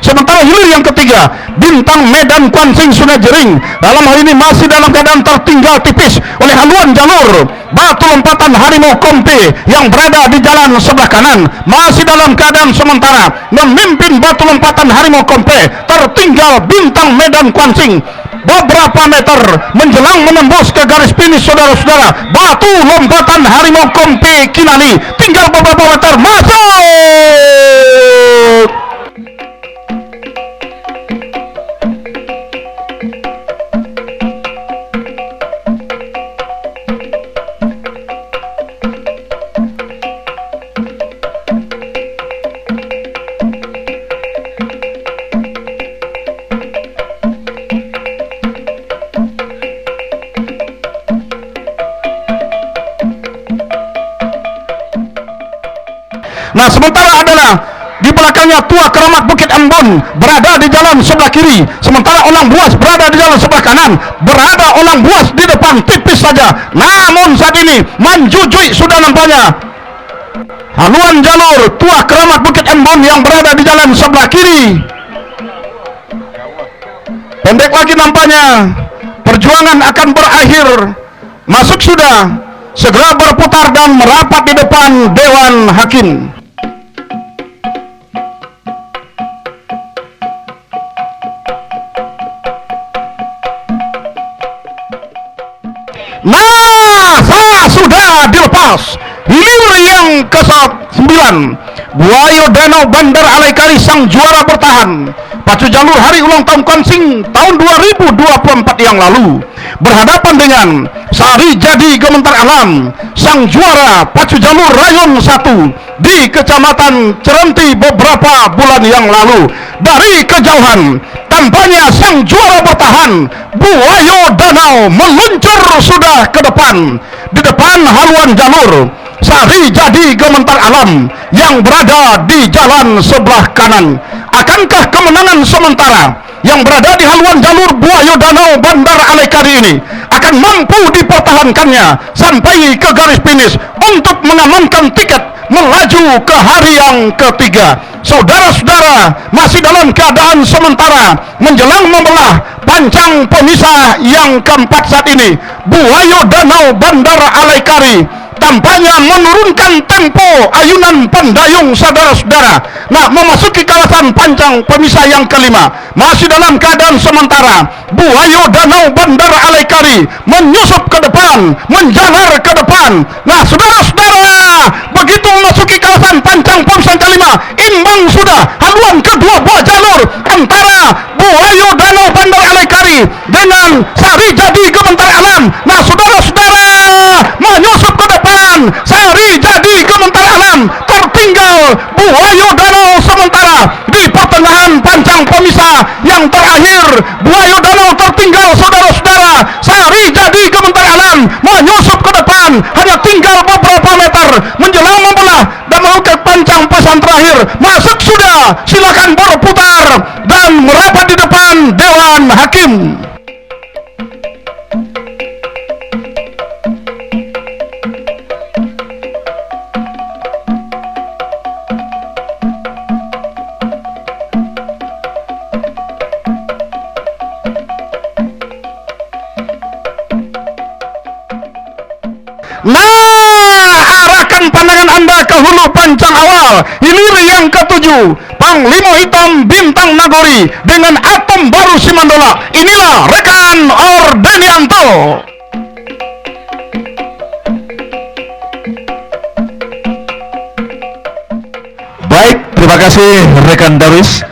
Sementara hilir yang ketiga, Bintang Medan Kuansing Sungai Jering dalam hal ini masih dalam keadaan tertinggal tipis oleh haluan jalur Batu Lompatan Harimau Kompi yang berada di jalan sebelah kanan. Masih dalam keadaan sementara memimpin Batu Lompatan Harimau Kompi, tertinggal Bintang Medan Kuansing beberapa meter menjelang menembus ke garis finish. Saudara-saudara, Batu Lompatan Harimau Kompi Kinani tinggal beberapa meter. Masuk! Nah, sementara adalah di belakangnya Tuah Keramat Bukit Embun berada di jalan sebelah kiri, sementara Olang Buas berada di jalan sebelah kanan. Berada Olang Buas di depan tipis saja, namun saat ini menjujui sudah nampaknya haluan jalur Tuah Keramat Bukit Embun yang berada di jalan sebelah kiri. Pendek lagi nampaknya perjuangan akan berakhir. Masuk sudah, segera berputar dan merapat di depan Dewan Hakim. Nah, sudah dilepas. Hilir 9, Buayo Danau Bandar Alaikari sang juara bertahan. Pacu jalur hari ulang tahun Konsing tahun 2024 yang lalu berhadapan dengan Sari Jadi Gementar Alam sang juara pacu jalur Rayon 1 di Kecamatan Cerenti beberapa bulan yang lalu. Dari kejauhan tampaknya sang juara bertahan Buayo Danau meluncur sudah ke depan. Di depan haluan jalur Sari Jadi Gementar Alam yang berada di jalan sebelah kanan. Akankah kemenangan sementara yang berada di haluan jalur Buayo Danau Bandar Alaikari ini akan mampu dipertahankannya sampai ke garis finish untuk mengamankan tiket melaju ke hari yang ketiga? Saudara-saudara, masih dalam keadaan sementara menjelang membelah pancang pemisah yang keempat saat ini, Buayo Danau Bandar Alaikari tampaknya menurunkan tempo ayunan pendayung saudara-saudara. Nah, memasuki kawasan pancang pemisah yang kelima, masih dalam keadaan sementara Buayo Danau Bandar Alaikari menyusup ke depan, menjalar ke depan. Nah, saudara-saudara, begitu memasuki kawasan pancang pemisah kelima, imbang sudah haluan kedua buah jalur antara Buayo Danau Bandar Alaikari dengan Sari Jadi Gementar Alam. Nah, saudara-saudara, menyusup ke depan Sari Jadi Gementar Alam, tertinggal Buayo Danau sementara di pertengahan pancang pemisah yang terakhir. Buayo Danau tertinggal, saudara-saudara. Sari Jadi Gementar Alam menyusup ke depan, hanya tinggal beberapa meter menjelang membelah dan melakukan pancang pesan terakhir. Masuk sudah, silakan berputar dan merapat di depan Dewan Hakim. Nah, arahkan pandangan Anda ke hulu pancang awal, hilir yang ketujuh, Panglima Hitam Bintang Nagori dengan Atom Baru Simandola. Inilah rekan Ordenianto. Baik, terima kasih rekan Darwis.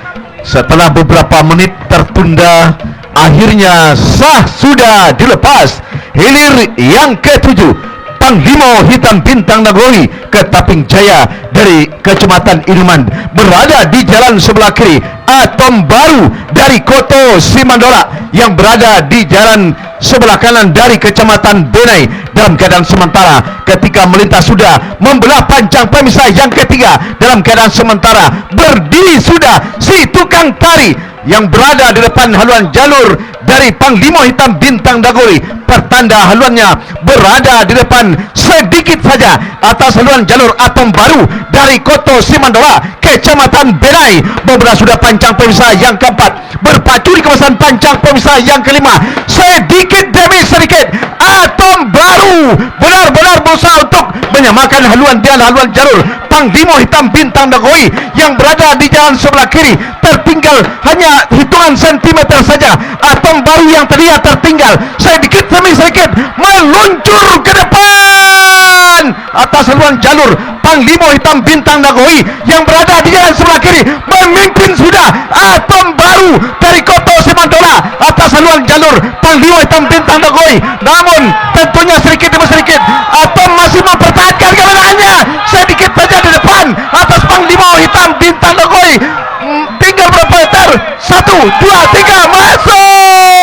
Setelah beberapa menit tertunda, akhirnya sah sudah dilepas hilir yang ketujuh, Panglima Hitam Bintang Nagori ke Taping Jaya dari Kecamatan Inuman, berada di jalan sebelah kiri Atom Baru dari Koto Simandola yang berada di jalan sebelah kanan dari Kecamatan Benai dalam keadaan sementara. Ketika melintas sudah membelah pancang pemisah yang ketiga, dalam keadaan sementara berdiri sudah si tukang tari yang berada di depan haluan jalur dari Panglima Hitam Bintang Nagori. Pertanda haluannya berada di depan sedikit saja atas haluan jalur Atom Baru dari Koto Simandola, Kecamatan Benai. Membelah sudah pancang pemisah yang keempat, berpacu di kawasan pancang pemisah yang kelima. Sedikit demi sedikit Atom Baru benar-benar berusaha untuk menyamakan haluan dengan haluan jalur Panglima Hitam Bintang Nagori yang berada di jalan sebelah kiri. Tertinggal hanya hitungan sentimeter saja. Atom Baru yang terlihat tertinggal sedikit demi sedikit meluncur ke depan atas haluan jalur Panglima Hitam Bintang Nagori yang berada di jalan sebelah kiri. Memimpin sudah Atom Baru dari Koto Simandola atas haluan jalur Panglima Hitam Bintang Nagori. Namun tentunya sedikit demi sedikit Atom masih mempertahankan kemenangannya, sedikit saja di depan atas Panglima Hitam Bintang Nagori. Tinggal berapa meter? 1, 2, 3, masuk.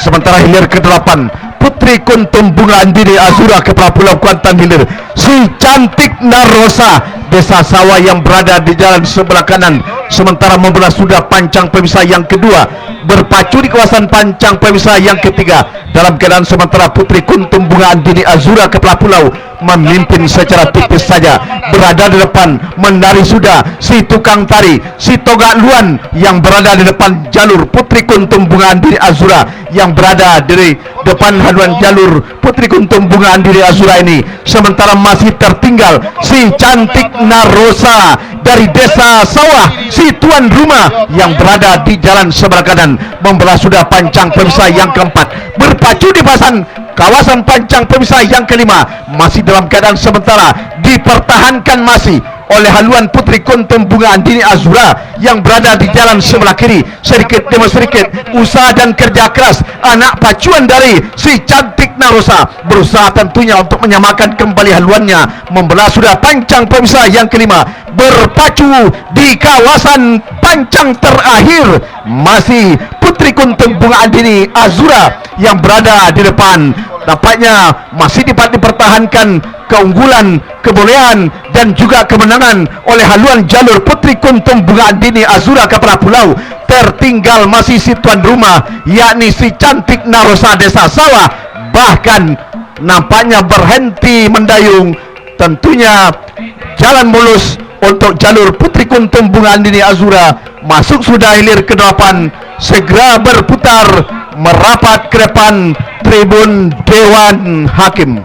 Sementara hilir ke-8, Putri Kuntum Bunga Andini Azura Kepala Pulau Kuantan Hilir, si cantik Narosa Desa Sawah yang berada di jalan sebelah kanan. Sementara membelah sudah pancang pemisah yang kedua berpacu di kawasan pancang pemirsa yang ketiga. Dalam keadaan sementara Putri Kuntum Bunga Andini Azura Kepala Pulau memimpin secara tipis saja. Berada di depan menari sudah si tukang tari, si Togak Luan yang berada di depan jalur Putri Kuntum Bunga Andini Azura, yang berada di depan haluan jalur Putri Kuntum Bunga Andini Azura ini. Sementara masih tertinggal si cantik Narosa dari desa Sawah, si tuan rumah yang berada di jalan sebelah kanan, membelah sudah pancang pemirsa yang keempat. Berpacu di kawasan pancang pemirsa yang kelima, masih dalam keadaan sementara dipertahankan masih oleh haluan Putri Kuntum Bunga Andini Azura yang berada di jalan sebelah kiri. Sedikit demi sedikit usaha dan kerja keras anak pacuan dari si cantik Narosa berusaha tentunya untuk menyamakan kembali haluannya, membelah sudah pancang pemirsa yang kelima. Berpacu di kawasan pancang terakhir masih Putri Kuntum Bunga Andini Azura yang berada di depan. Nampaknya masih dapat dipertahankan keunggulan, kebolehan dan juga kemenangan oleh haluan jalur Putri Kuntum Bunga Andini Azura Kepala Pulau. Tertinggal masih si tuan rumah, yakni si cantik Narosa desa Sawah, bahkan nampaknya berhenti mendayung. Tentunya jalan mulus untuk jalur Putri Kuntum Bunga Andini Azura masuk sudah hilir ke-8, segera berputar merapat ke depan tribun Dewan Hakim.